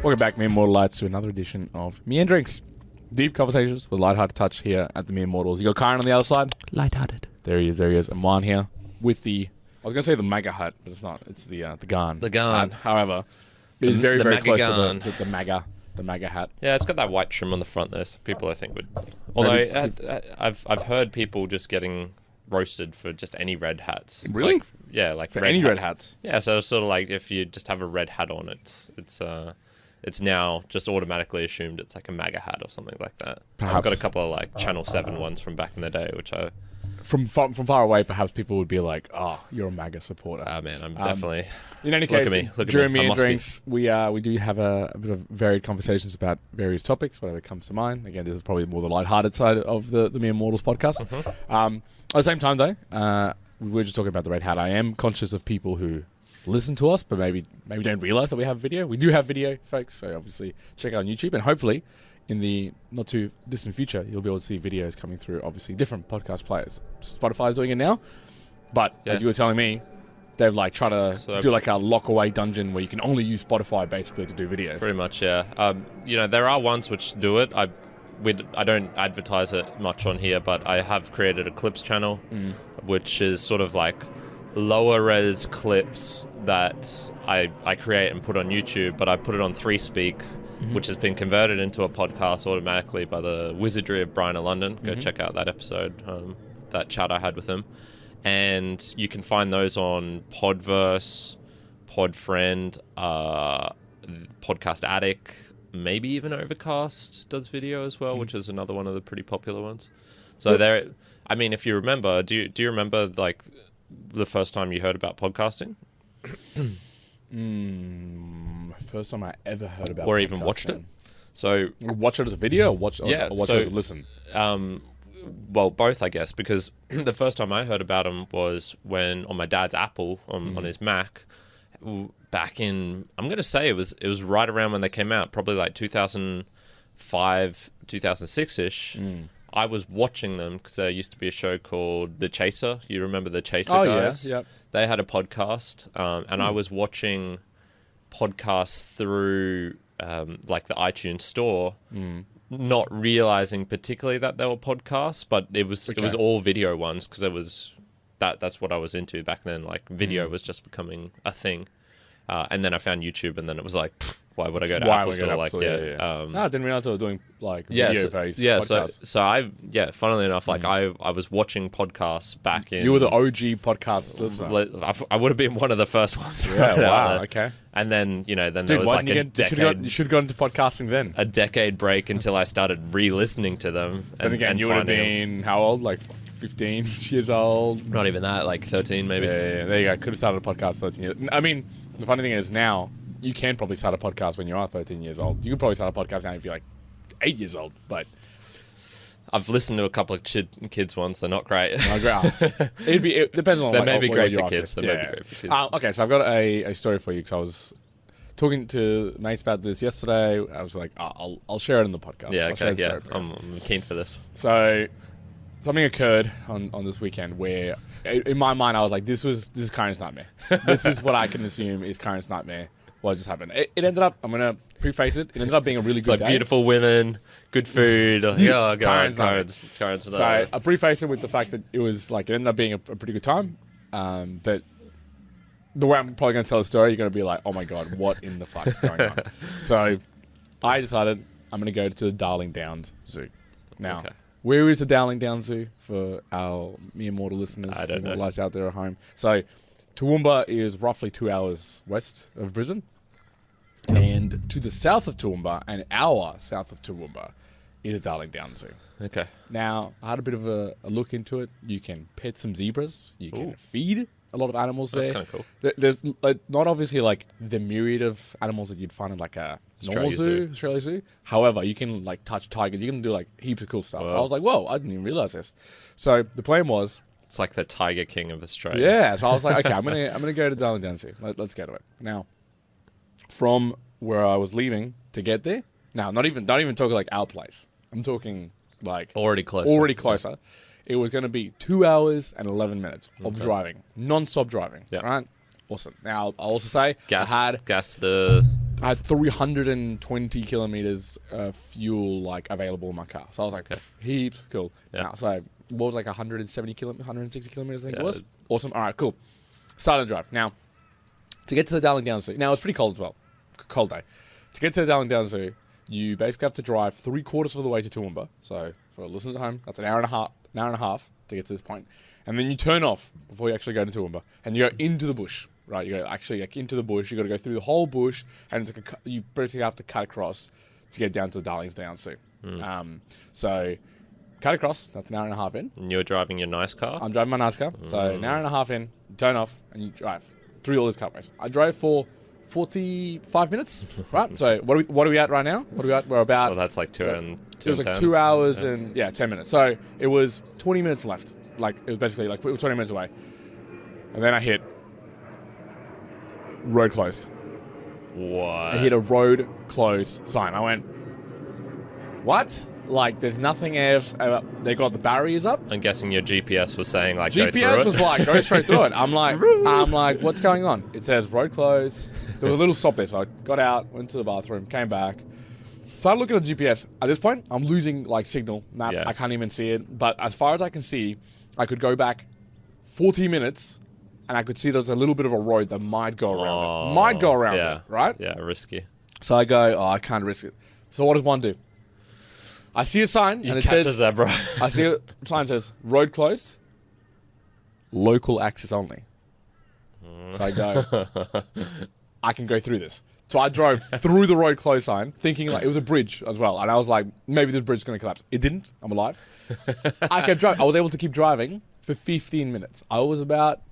Welcome back, Mere Mortalites, to another edition of Meanderings. Deep conversations with lighthearted touch here at the Mere Mortals. You got Kyrin on the other side? Lighthearted. There he is. And Juan here with the... I was going to say the MAGA hat, but it's not. It's the Garn. The Garn. However, it is very MAGA close Garn. to the MAGA hat. Yeah, it's got that white trim on the front there, so people I think would... Although, I've heard people just getting roasted for just any red hats. It's Really? Like For any red hats? Yeah, so it's sort of like if you just have a red hat on, it's now just automatically assumed it's like a MAGA hat or something like that. Perhaps. I've got a couple of like Channel 7 ones from back in the day, which I... From far away, perhaps people would be like, "Oh, you're a MAGA supporter." Ah, man, I'm definitely... In any case, during Meanderings, we do have a bit of varied conversations about various topics, whatever comes to mind. Again, this is probably more the lighthearted side of the Mere Mortals podcast. Mm-hmm. At the same time, though, we were just talking about the red hat. I am conscious of people who listen to us, but maybe don't realize that we have video. We do have video, folks, so obviously check out on YouTube, and hopefully in the not too distant future, you'll be able to see videos coming through, obviously, different podcast players. Spotify's doing it now, but as you were telling me, they've like tried to do like a lock-away dungeon where you can only use Spotify basically to do videos. Pretty much, yeah. There are ones which do it. I don't advertise it much on here, but I have created a clips channel, which is sort of like lower res clips that I create and put on YouTube, but I put it on 3Speak, which has been converted into a podcast automatically by the wizardry of Brian of London. Go check out that episode, that chat I had with him. And you can find those on Podverse, Podfriend, Podcast Addict, maybe even Overcast does video as well, which is another one of the pretty popular ones. So there, I mean, if you remember, do you remember like the first time you heard about podcasting? First time I ever heard about or even watched it. So watch it as a video, or watch it as a listen. Well, both, I guess, because the first time I heard about them was when on my dad's Apple on his Mac, back in, I'm going to say it was right around when they came out, probably like 2005, 2006-ish. I was watching them because there used to be a show called The Chaser. You remember The Chaser guys? Yeah. They had a podcast, and I was watching podcasts through like the iTunes store, not realizing particularly that they were podcasts, but it was all video ones because it was that's what I was into back then. Like video was just becoming a thing, and then I found YouTube, and then it was like, why would I go to Apple Store? I didn't realize I was doing like video-based podcasts. So funnily enough, like I was watching podcasts back in... You were the OG podcast listener. I would have been one of the first ones. Yeah, wow, okay. And then, there was like a decade... You should have gone into podcasting then. A decade break until I started re-listening to them. Then again, you would have been, how old? Like 15 years old? Not even that, like 13 maybe. Yeah, there you go. Could have started a podcast 13 years. I mean, the funny thing is now... You can probably start a podcast when you are 13 years old. You could probably start a podcast now if you're like 8 years old, but... I've listened to a couple of kids ones. They're not great. It depends on... They may be great for kids. Okay, so I've got a story for you because I was talking to mates about this yesterday. I was like, I'll share it in the podcast. Yeah, okay, yeah. I'm keen for this. So something occurred on this weekend where in my mind I was like, this is Kyrin's nightmare. This is what I can assume is Kyrin's nightmare. What just happened? It ended up, I'm going to preface it, ended up being a really good day. Beautiful women, good food. Kyrin's So I preface it with the fact that it ended up being a pretty good time. But the way I'm probably going to tell the story, you're going to be like, oh my God, what in the fuck is going on? So I decided I'm going to go to the Darling Downs Zoo. Now, where is the Darling Downs Zoo for our mere mortal listeners? I don't know. Out there at home. So Toowoomba is roughly 2 hours west of Brisbane. And to the south of Toowoomba, an hour south of Toowoomba, is Darling Downs Zoo. Okay. Now, I had a bit of a look into it. You can pet some zebras. You can feed a lot of animals there. That's kind of cool. There's not obviously like the myriad of animals that you'd find in like a normal Australia zoo. However, you can like touch tigers. You can do like heaps of cool stuff. Whoa. I was like, whoa, I didn't even realize this. So the plan was... It's like the Tiger King of Australia. Yeah, so I was like, okay, I'm gonna go to Darling Downs Zoo. Let's go to it. Now, from where I was leaving to get there, now not even talking like our place. I'm talking like already closer. It was going to be 2 hours and 11 minutes of driving, non-stop driving. Yeah. Right? Awesome. Now, I'll also say gas to the I had 320 kilometers fuel like available in my car. So I was like, heaps, cool. Yeah. Now, so what was like 160 kilometers, I think it Yeah. was. Awesome. All right, cool. Started the drive. Now, to get to the Darling Downs Zoo, now it's pretty cold as well. Cold day. To get to the Darling Downs Zoo, you basically have to drive 3/4 of the way to Toowoomba. So for listeners at home, that's an hour and a half to get to this point. And then you turn off before you actually go to Toowoomba. And you go into the bush, right? You go actually like into the bush. You got to go through the whole bush. And it's like you basically have to cut across to get down to the Darling Downs Zoo. So cut across, that's an hour and a half in. And you're driving your nice car? I'm driving my nice car. So an hour and a half in, you turn off, and you drive through all these carways. I drove for 45 minutes, right? So what are we at right now? What are we at? We're about... Well, that's like two it was like 2 hours and 10 minutes. So it was 20 minutes left. Like it was basically like we were 20 minutes away. And then I hit road closed. What? I hit a road closed sign. I went, what? Like there's nothing else. They got the barriers up. I'm guessing your GPS was saying like go through it. GPS was like go straight through it. I'm like, what's going on? It says road closed. There was a little stop there, so I got out, went to the bathroom, came back, started looking at the GPS. At this point, I'm losing like signal map. Yeah. I can't even see it. But as far as I can see, I could go back 40 minutes, and I could see there's a little bit of a road that might go around it. Might go around it, right? Yeah, risky. So I go, I can't risk it. So what does one do? I see a sign, You and it catch says, a zebra. I see a sign that says road closed, local access only. So I go, I can go through this. So I drove through the road closed sign, thinking like it was a bridge as well. And I was like, maybe this bridge is going to collapse. It didn't. I'm alive. I kept driving. I was able to keep driving for 15 minutes. I was about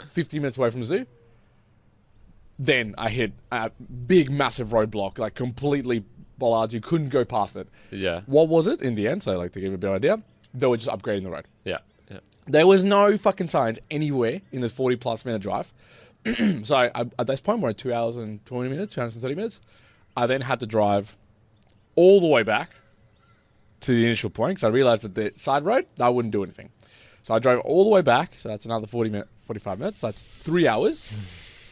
15 minutes away from the zoo. Then I hit a big, massive roadblock, like completely bollards. You couldn't go past it. Yeah. What was it in the end? So like to give you a bit of an idea, they were just upgrading the road. Yeah. Yeah. There was no fucking signs anywhere in this 40-plus minute drive. So at this point, we're at 2 hours and 20 minutes, 2 hours and 30 minutes. I then had to drive all the way back to the initial point because I realized that the side road, that wouldn't do anything. So I drove all the way back. So that's another 45 minutes. That's 3 hours.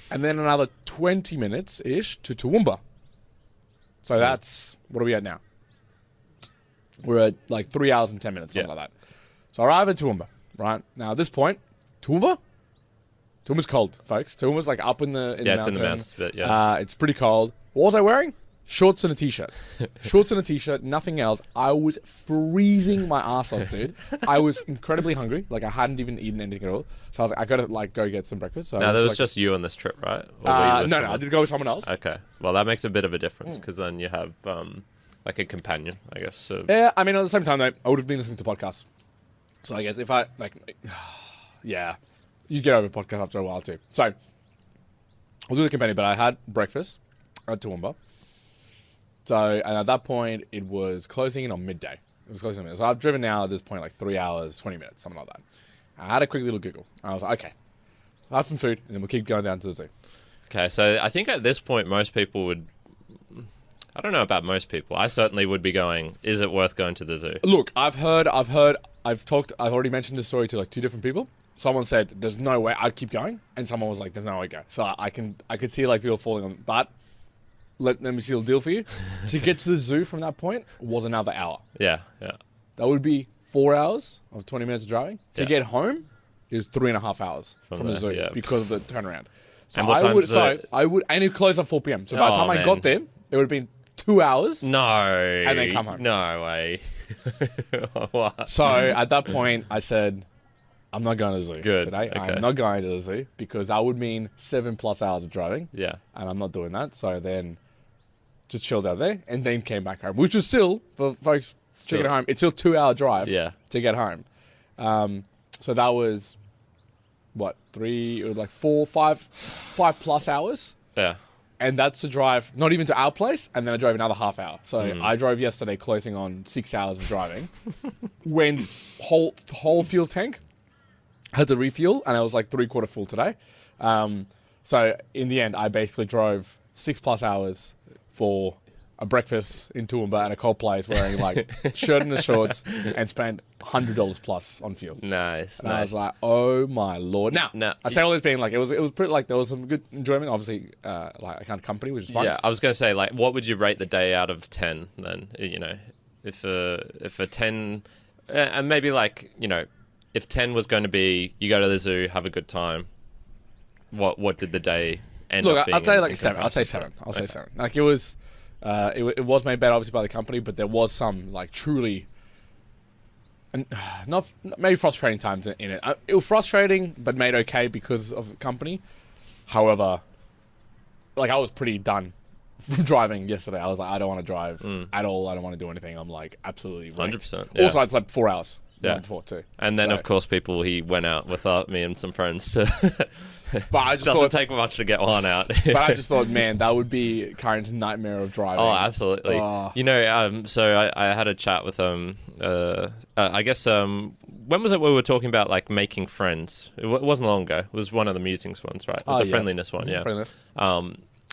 And then another 20 minutes-ish to Toowoomba. So that's, what are we at now? We're at like 3 hours and 10 minutes, something like that. So I arrive at Toowoomba, right? Now at this point, Toowoomba's cold, folks. Toowoomba's like up in the mountains. It's in the mountains a bit, yeah. It's pretty cold. What was I wearing? Shorts and a t-shirt. Shorts and a t-shirt, nothing else. I was freezing my ass off, dude. I was incredibly hungry. Like I hadn't even eaten anything at all. So I was like, I gotta like go get some breakfast. So now there was just you on this trip, right? Or were you with no, someone? I did go with someone else. Okay, well that makes a bit of a difference because then you have like a companion, I guess. So. Yeah, I mean at the same time though, I would have been listening to podcasts. So I guess if I like, yeah, you get over podcasts after a while too. So I'll do the companion, but I had breakfast at Toowoomba. So, and at that point, it was closing in on midday. It was closing on midday. So I've driven now at this point like 3 hours, 20 minutes, something like that. I had a quick little Google. And I was like, okay, I'll have some food, and then we'll keep going down to the zoo. Okay, so I think at this point, most people would... I don't know about most people. I certainly would be going, is it worth going to the zoo? Look, I've already mentioned this story to like 2 different people. Someone said, there's no way I'd keep going. And someone was like, there's no way go. So I could see like people falling on, but... Let me seal the deal for you. To get to the zoo from that point was another hour. Yeah. That would be 4 hours of 20 minutes of driving. To Yeah. get home is 3.5 hours from the zoo because of the turnaround. So And what time does and it closed at 4 p.m. So by the time I got there, it would have been 2 hours. No. And then come home. No way. What? So at that point, I said, I'm not going to the zoo today. Okay. I'm not going to the zoo because that would mean 7+ hours of driving. Yeah. And I'm not doing that. So then just chilled out there and then came back home, which was still, for folks checking it home, it's still 2 hour drive to get home. So that was, what, 5+ hours? Yeah. And that's to drive, not even to our place, and then I drove another half hour. So I drove yesterday closing on 6 hours of driving. Went whole fuel tank, had to refuel, and I was like 3/4 full today. So in the end, I basically drove 6+ hours for a breakfast in Toowoomba at a cold place wearing like shirt and the shorts and spent $100 plus on fuel. Nice. And I was like, oh my Lord. Now, I'd say all this being like, it was pretty like, there was some good enjoyment, obviously, like I can't company, which is fun. Yeah, I was going to say, like, what would you rate the day out of 10 then? You know, if a 10, and maybe like, you know, if 10 was going to be, you go to the zoo, have a good time, what did the day end up being? I'd say like a 7. I'd say 7. I'll say 7. Like it was made better obviously by the company, but there was some like truly, and not maybe frustrating times in it. It was frustrating, but made okay because of the company. However, like I was pretty done from driving yesterday. I was like, I don't want to drive at all. I don't want to do anything. I'm like absolutely 100%. Yeah. Also, I slept 4 hours. Yeah. Before too. And then, of course, he went out with me and some friends to. But I just doesn't take much to get one out. But I just thought, man, that would be Kyrin's nightmare of driving. Oh, absolutely. You know, so I had a chat with I guess when was it we were talking about like making friends? It wasn't long ago. It was one of the musings ones, right? The friendliness one, yeah. Friendliness.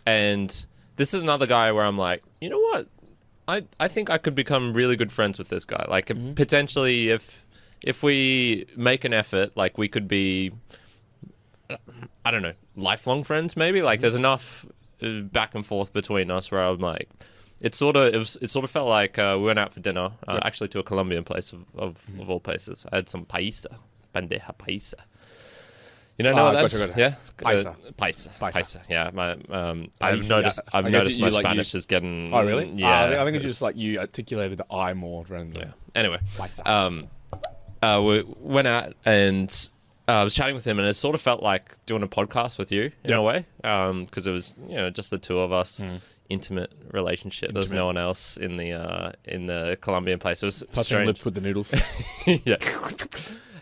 And this is another guy where I'm like, you know what? I think I could become really good friends with this guy. Like potentially, if we make an effort, like we could be, I don't know, lifelong friends. Maybe like there's enough back and forth between us where I'm like, it sort of felt like we went out for dinner, actually to a Colombian place of all places. I had some paisa, Bandeja Paisa. You don't know what that's? Gotcha. Yeah, Paisa. Yeah, I've noticed my Spanish is getting. Oh, really? Yeah, I think it's just like you articulated the I more rather than. Yeah. Anyway, we went out and I was chatting with him, and it sort of felt like doing a podcast with you in a way, because it was just the two of us. Intimate relationship. There was no one else in the Colombian place. It was touching strange. lips with the noodles. Yeah,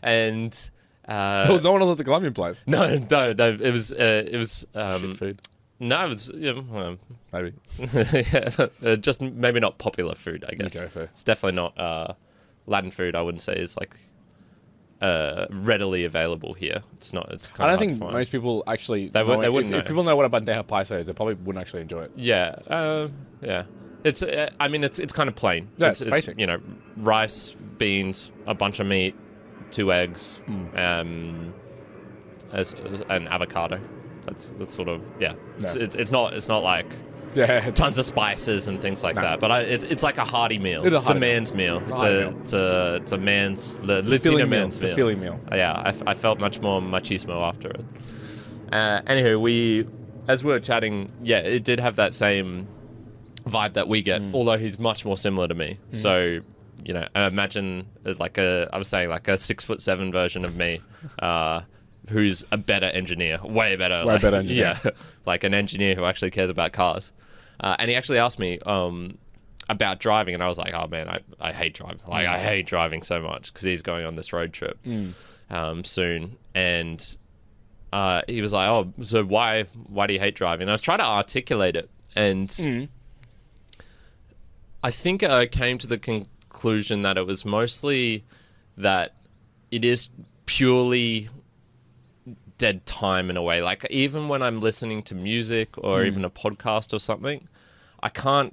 and. There was no one else at the Colombian place. No. It was shit food. No, it was maybe. Just maybe not popular food. I guess it's definitely not Latin food. I wouldn't say is like readily available here. It's not. It's kind I of don't think most people actually. They wouldn't know. If people know what a bandeja paisa is, they probably wouldn't actually enjoy it. Yeah. Yeah. It's. I mean, it's kind of plain. Yeah, it's basic. Rice, beans, a bunch of meat. 2 eggs, an avocado. That's sort of It's not like tons of spices and things like that. But it's like a hearty meal. It's a man's meal. It's a man's Latino man's meal. It's a filling meal. Yeah, I felt much more machismo after it. Anywho, as we were chatting, it did have that same vibe that we get. Although he's much more similar to me. So. Imagine like I was saying, like a 6'7" version of me, who's a better engineer, way better engineer. Yeah, like an engineer who actually cares about cars. And he actually asked me about driving, and I was like, oh man, I hate driving. Like I hate driving so much because he's going on this road trip soon, and he was like, oh, so why do you hate driving? And I was trying to articulate it, and I think I came to the conclusion that it was mostly that it is purely dead time in a way. Like even when I'm listening to music or even a podcast or something, I can't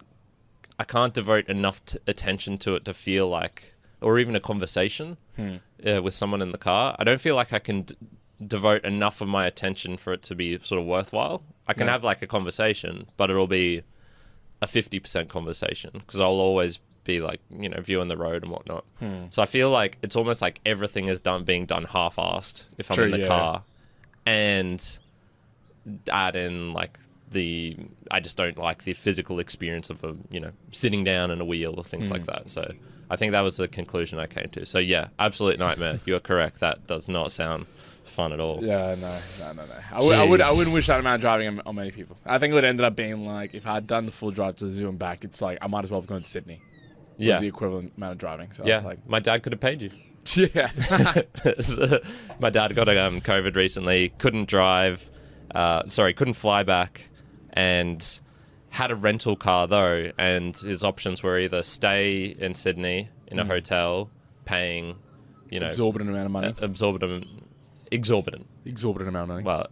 devote enough attention to it to feel like, or even a conversation with someone in the car. I don't feel like I can devote enough of my attention for it to be sort of worthwhile. I can have like a conversation, but it'll be a 50% conversation because I'll always be like, viewing the road and whatnot. So I feel like it's almost like everything is being done half-assed if I'm in the car, and add in like I just don't like the physical experience of sitting down in a wheel or things like that. So I think that was the conclusion I came to. So yeah, absolute nightmare. You are correct. That does not sound fun at all. Yeah, no. I wouldn't wish that amount of driving on many people. I think it would ended up being like, if I had done the full drive to the zoo and back, it's like I might as well have gone to Sydney. Yeah, was the equivalent amount of driving. So I was like, my dad could have paid you. Yeah. My dad got COVID recently. Couldn't drive. Couldn't fly back, and had a rental car though. And his options were either stay in Sydney in a hotel, paying, exorbitant amount of money. Exorbitant amount of money. Well,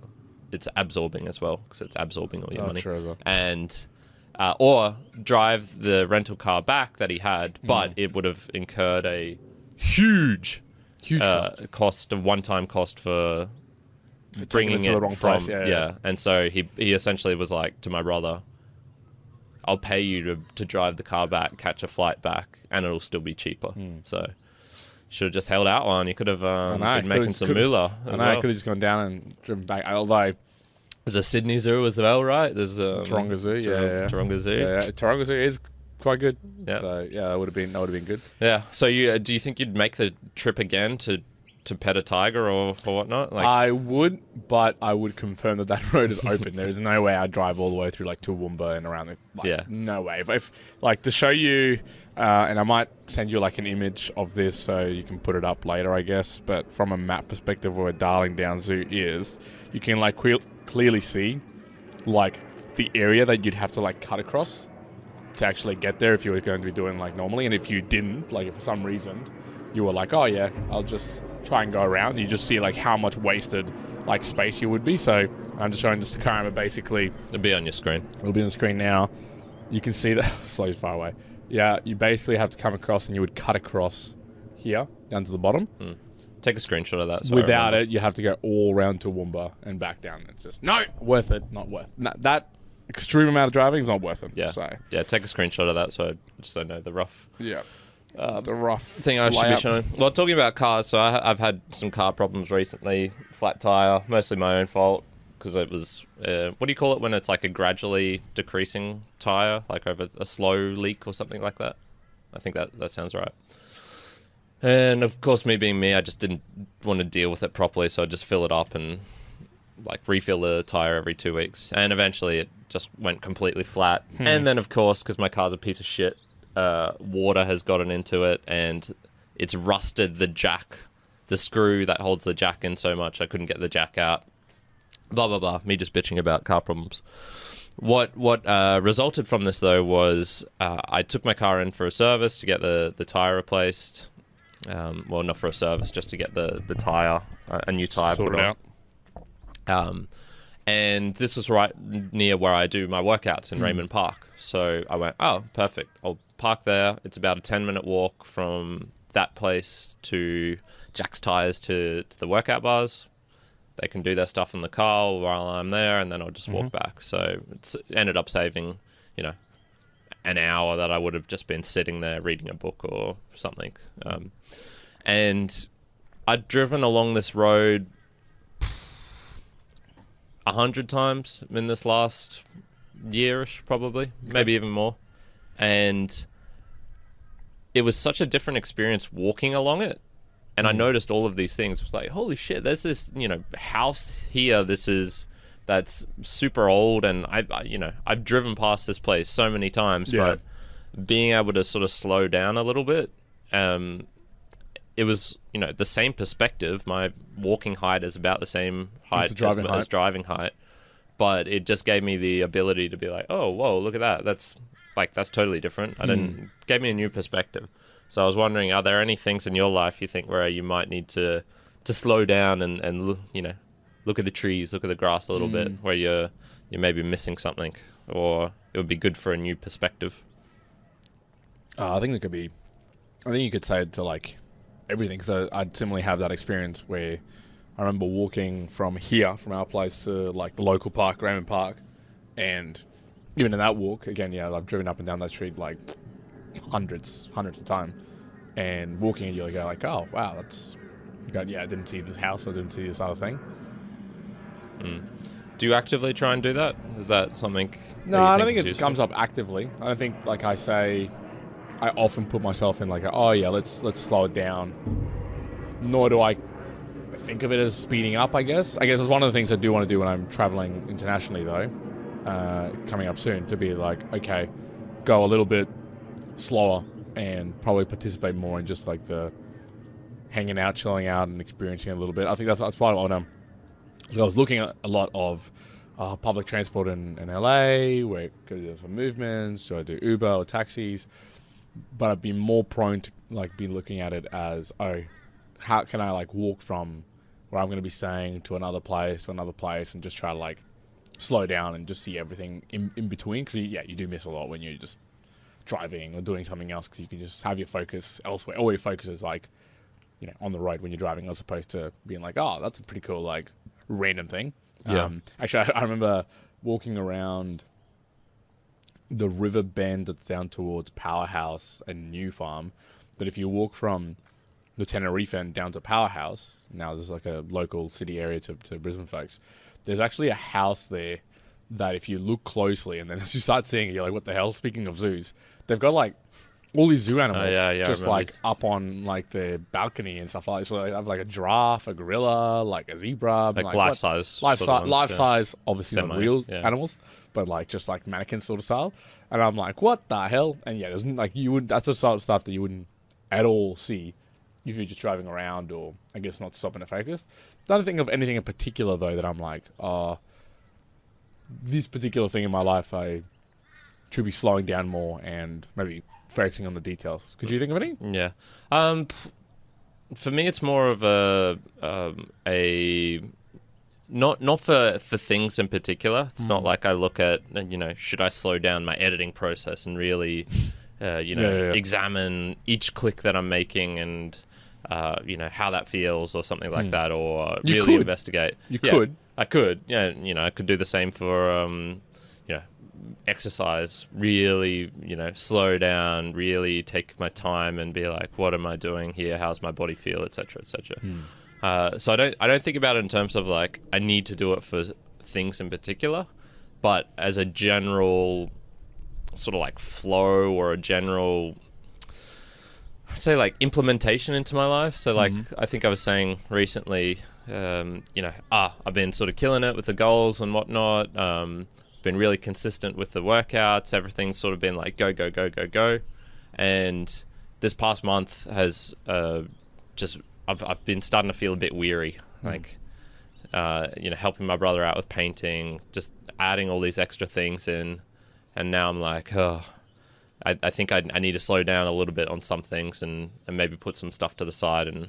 it's absorbing as well because it's absorbing all your money. True as well. And or drive the rental car back that he had, but it would have incurred a huge cost, a one-time cost for bringing it to the wrong from place. Yeah. And so he essentially was like to my brother, I'll pay you to drive the car back, catch a flight back, and it'll still be cheaper. So should have just held out one. You could have been making some moolah. I know. I could have just gone down and driven back. Although there's a Sydney Zoo as well, right? There's Taronga Zoo. Taronga Zoo. Yeah, Taronga Zoo is quite good. Yeah. So that would have been good. Yeah. So do you think you'd make the trip again to pet a tiger or whatnot? Like, I would, but I would confirm that road is open. There is no way I'd drive all the way through like Toowoomba and around. No way. If like to show you, and I might send you like an image of this so you can put it up later, I guess. But from a map perspective, where Darling Down Zoo is, you can like clearly see like the area that you'd have to like cut across to actually get there if you were going to be doing like normally. And if you didn't, like if for some reason you were like, oh yeah, I'll just try and go around, you just see like how much wasted like space you would be. So I'm just showing this to Kyrin, but basically it'll be on your screen. It'll be on the screen now. You can see that so far away. Yeah, you basically have to come across, and you would cut across here down to the bottom. Take a screenshot of that. So without it, you have to go all around to Toowoomba and back down. It's just not worth it. That extreme amount of driving is not worth it. Yeah. So take a screenshot of that so I just don't know the rough. Yeah. The rough thing I should be showing. Well, talking about cars, so I've had some car problems recently. Flat tire, mostly my own fault, because it was what do you call it when it's like a gradually decreasing tire, like over a slow leak or something like that? I think that sounds right. And of course, me being me, I just didn't want to deal with it properly, so I just fill it up and like refill the tire every 2 weeks. And eventually, it just went completely flat. And then, of course, because my car's a piece of shit, water has gotten into it and it's rusted the jack, the screw that holds the jack in so much I couldn't get the jack out. Blah blah blah. Me just bitching about car problems. What resulted from this though was I took my car in for a service to get the tire replaced. Well, not for a service, just to get the tire, a new tire put on. And this was right near where I do my workouts in Raymond Park. So I went, oh, perfect. I'll park there. It's about a 10-minute walk from that place to Jack's Tires to the workout bars. They can do their stuff in the car while I'm there, and then I'll just walk back. So it ended up saving, an hour that I would have just been sitting there reading a book or something. And I'd driven along this road 100 times in this last yearish, probably, maybe even more. And it was such a different experience walking along it. And I noticed all of these things. It was like, holy shit, there's this, house here. That's super old. And I've driven past this place so many times, but being able to sort of slow down a little bit, it was, the same perspective. My walking height is about the same height as driving height. But it just gave me the ability to be like, oh, whoa, look at that. That's totally different. Gave me a new perspective. So I was wondering, are there any things in your life you think where you might need to slow down and look at the trees, look at the grass a little bit, where you're maybe missing something, or it would be good for a new perspective? I think you could say it to like everything. So I'd similarly have that experience where I remember walking from our place to like the local park, Raymond Park, and even in that walk, again, I've driven up and down that street like hundreds of times, and walking and you go like, oh wow, I didn't see this house, or didn't see this other thing. Do you actively try and do that? Is that something? No, I don't think it comes up actively. I don't think, like I say, I often put myself in like, let's slow it down. Nor do I think of it as speeding up. I guess it's one of the things I do want to do when I'm traveling internationally, though. Coming up soon, to be like, okay, go a little bit slower and probably participate more in just like the hanging out, chilling out, and experiencing it a little bit. I think that's part of what I was looking at a lot of public transport in LA, where could I do some movements, do I do Uber or taxis? But I'd be more prone to like be looking at it as, how can I like walk from where I'm going to be staying to another place, and just try to like slow down and just see everything in between. Because you do miss a lot when you're just driving or doing something else, because you can just have your focus elsewhere. All your focus is like, on the road when you're driving, as opposed to being like, oh, that's a pretty cool like random thing. Yeah. Actually, I remember walking around the river bend that's down towards Powerhouse and New Farm. But if you walk from the Tenerife end down to Powerhouse, now there's like a local city area to Brisbane folks, there's actually a house there that if you look closely and then as you start seeing it, you're like, what the hell? Speaking of zoos, they've got like all these zoo animals just like up on like the balcony and stuff like that. So they have like a giraffe, a gorilla, like a zebra. Like life-size. Life-size, obviously not real animals, but like just like mannequin sort of style. And I'm like, what the hell? And yeah, there's like, that's the sort of stuff that you wouldn't at all see if you're just driving around, or I guess not stopping to focus. Don't think of anything in particular though that I'm like, this particular thing in my life I should be slowing down more and maybe focusing on the details. Could you think of any? Yeah. For me, it's more of a not for things in particular. It's not like I look at, should I slow down my editing process and really, examine each click that I'm making and, how that feels or something like that, or really investigate. You could. I could. Yeah, I could do the same for, exercise, really, slow down, really take my time and be like, what am I doing here? How's my body feel, etc., etc. So I don't think about it in terms of like I need to do it for things in particular, but as a general sort of like flow or a general, I'd say like implementation into my life. So like I think I was saying recently, I've been sort of killing it with the goals and whatnot. Been really consistent with the workouts. Everything's sort of been like go, go, go, go, go. And this past month has I've been starting to feel a bit weary, like, helping my brother out with painting, just adding all these extra things in. And now I'm like, I think I need to slow down a little bit on some things and maybe put some stuff to the side. And,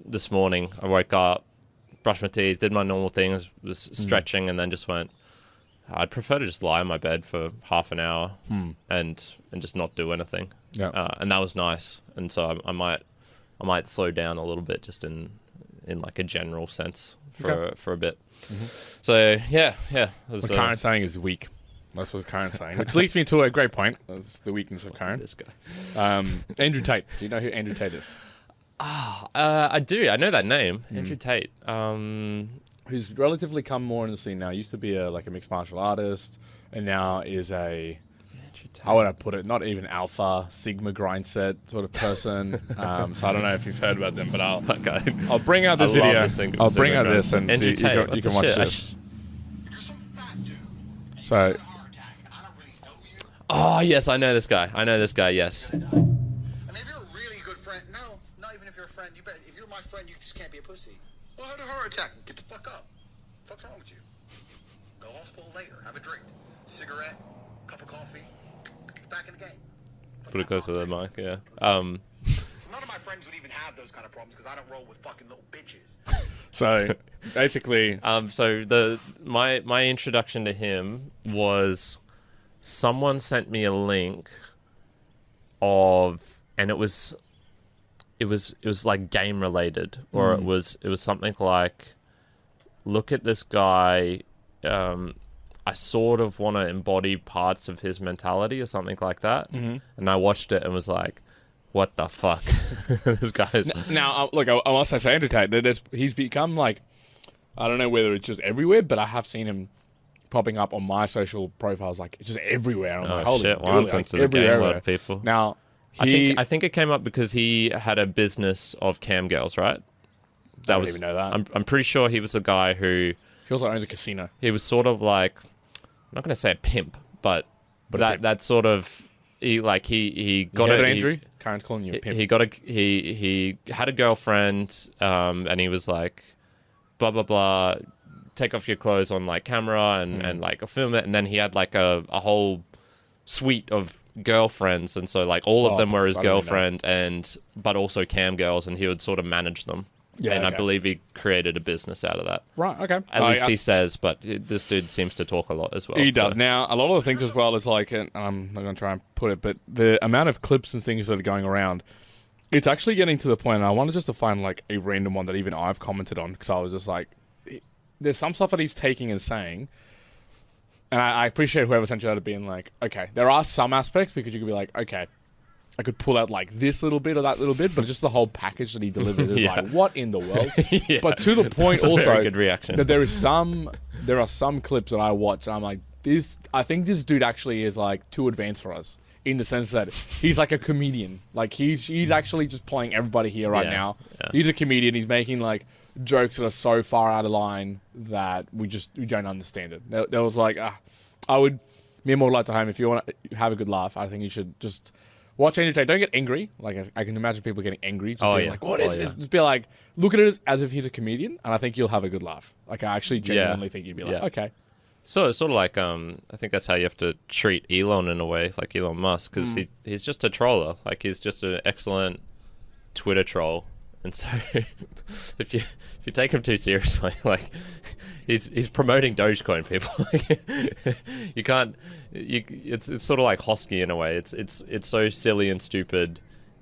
this morning I woke up, brushed my teeth, did my normal things, was stretching, and then just went, I'd prefer to just lie on my bed for half an hour and just not do anything. Yeah. And that was nice. And so I might slow down a little bit just in like a general sense for a bit. So yeah. What Kyrin's saying is weak. That's what Kyrin's saying, which leads me to a great point. That's the weakness of Kyrin. This guy, Andrew Tate. Do you know who Andrew Tate is? I do. I know that name, Andrew Tate. Who's relatively come more in the scene now. Used to be a mixed martial artist, and now is how would I put it? Not even alpha, sigma grind set sort of person. So I don't know if you've heard about them, but I'll bring out this video. I'll bring out this and Andrew see, you can watch this. So. Oh yes, I know this guy. Yes. I mean, if you're a really good friend, no, not even if you're a friend. You bet. If you're my friend, you just can't be a pussy. Well, have a heart attack. Get the fuck up. What's wrong with you? Go to hospital later. Have a drink, cigarette, cup of coffee. Get back in the game. Put it close to the mic. Yeah. So none of my friends would even have those kind of problems because I don't roll with fucking little bitches. So basically, so my introduction to him was someone sent me a link and it was like game related, or it was something like, look at this guy. I sort of want to embody parts of his mentality or something like that. And I watched it and was like, what the fuck? This guy's... Now, look, I must say, Andrew Tate, he's become like, I don't know whether it's just everywhere, but I have seen him popping up on my social profiles, like, it's just everywhere. I'm like, holy shit, once into the game world, people. Now, I think it came up because he had a business of cam girls, right? I don't even know that. I'm pretty sure he was a guy who... He also owns a casino. He was sort of like, I'm not going to say a pimp, but that sort of... He got an injury. Kyrin's calling you a pimp. He had a girlfriend, and he was like, blah blah blah, take off your clothes on like camera and like film it, and then he had like a whole suite of girlfriends, and so like all of them were his girlfriend, but also cam girls, and he would sort of manage them. Yeah, and I okay. believe he created a business out of that. Right, okay. At least he says, but this dude seems to talk a lot as well. He does. Now, a lot of the things as well is like, and I'm not going to try and put it, but the amount of clips and things that are going around, it's actually getting to the point, and I wanted just to find like a random one that even I've commented on, because I was just like, there's some stuff that he's taking and saying, and I appreciate whoever sent you that being like, okay, there are some aspects, because you could be like, okay, I could pull out like this little bit or that little bit, but just the whole package that he delivered is like, what in the world? Yeah. But to the point That's a also very good reaction. that there are some clips that I watch and I'm like, I think this dude actually is like too advanced for us, in the sense that he's like a comedian. Like he's actually just playing everybody here right now. Yeah. He's a comedian. He's making like jokes that are so far out of line that we don't understand it. There was like, me and more like to home, if you want to have a good laugh, I think you should just watch Andrew Tate. Don't get angry. Like, I can imagine people getting angry. Just being like, what is this? Just be like, look at it as if he's a comedian, and I think you'll have a good laugh. Like, I actually genuinely think you'd be like, okay. So it's sort of like, I think that's how you have to treat Elon in a way, like Elon Musk, because he's just a troller. Like, he's just an excellent Twitter troll. And so if you take him too seriously, like, he's promoting Dogecoin, people. You can't. It's sort of like Hosky in a way. It's so silly and stupid.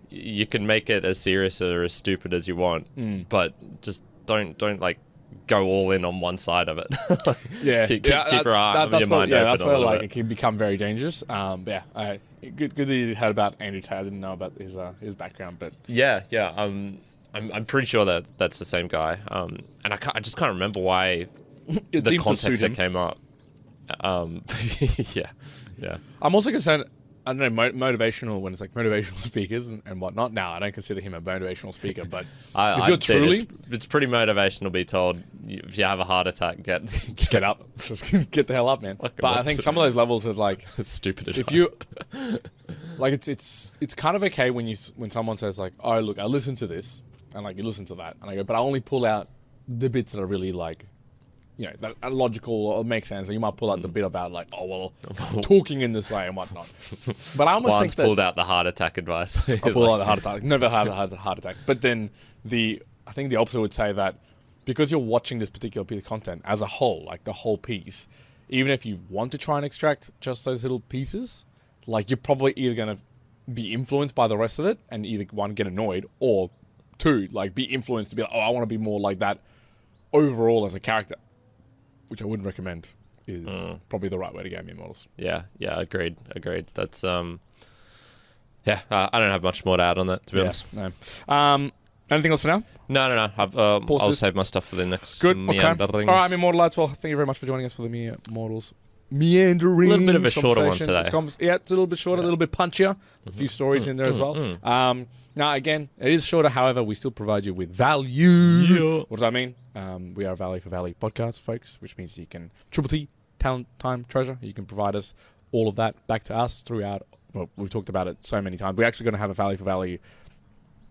You can make it as serious or as stupid as you want, but just don't like go all in on one side of it. Keep your mind open. Yeah, that's where like bit. it can become very dangerous. Good that you heard about Andrew Tate. I didn't know about his background, but yeah. I'm pretty sure that that's the same guy. And I just can't remember why the context that came up. Yeah. I'm also concerned. I don't know, motivational, when it's like motivational speakers and whatnot. Now, I don't consider him a motivational speaker, but if you're truly... It's pretty motivational to be told, if you have a heart attack, just get up. Just get the hell up, man. But I think some of those levels is like... It's stupid advice. If you... Like, it's kind of okay when someone says like, oh, look, I listened to this, and like, you listen to that, and I go, but I only pull out the bits that are really like... You know, that are logical or make sense. And you might pull out the bit about like, oh, well, talking in this way and whatnot. But I almost think that... pulled out the heart attack advice. I pulled out the heart attack. Never had a heart attack. But then I think the opposite would say that because you're watching this particular piece of content as a whole, like the whole piece, even if you want to try and extract just those little pieces, like you're probably either going to be influenced by the rest of it and either one, get annoyed, or two, like be influenced to be like, oh, I want to be more like that overall as a character. Which I wouldn't recommend is probably the right way to go, mere models. Yeah, agreed. That's I don't have much more to add on that, to be honest. No. Anything else for now? No. I'll save my stuff for the next Meanderings. Okay. All right, Immortalites. Well, thank you very much for joining us for the Mere Mortals Meanderings. A little bit of a shorter one today. It's a little bit shorter, a little bit punchier. A few stories in there as well. Now, again, it is shorter. However, we still provide you with value. Yeah. What does that mean? We are a Value for Value podcast, folks, which means you can Triple T, talent, time, treasure. You can provide us all of that back to us throughout. Well, we've talked about it so many times. We're actually going to have a Value for Value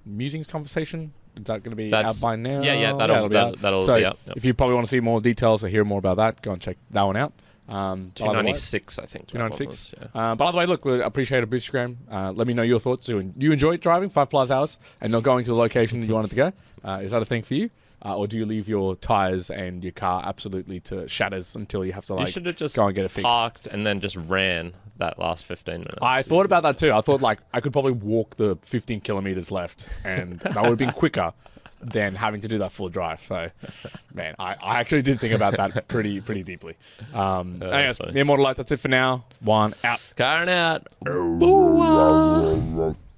musings conversation. Is that going to be out by now? Yeah, that'll be out. So be out. Yep. If you probably want to see more details or hear more about that, go and check that one out. 296, I think. 296. But by the way, look, we appreciate a Boostgram. Let me know your thoughts. Do you enjoy driving 5+ hours and not going to the location that you wanted to go? Is that a thing for you? Or do you leave your tires and your car absolutely to shatters until you have to you should have just go and get it fixed? Parked and then just ran that last 15 minutes. I thought about that too. I thought like I could probably walk the 15 kilometers left, and that would have been quicker than having to do that full drive. So, man, I actually did think about that pretty deeply. Anyways, Mere Mortalites, that's it for now. One out. Kyrin out.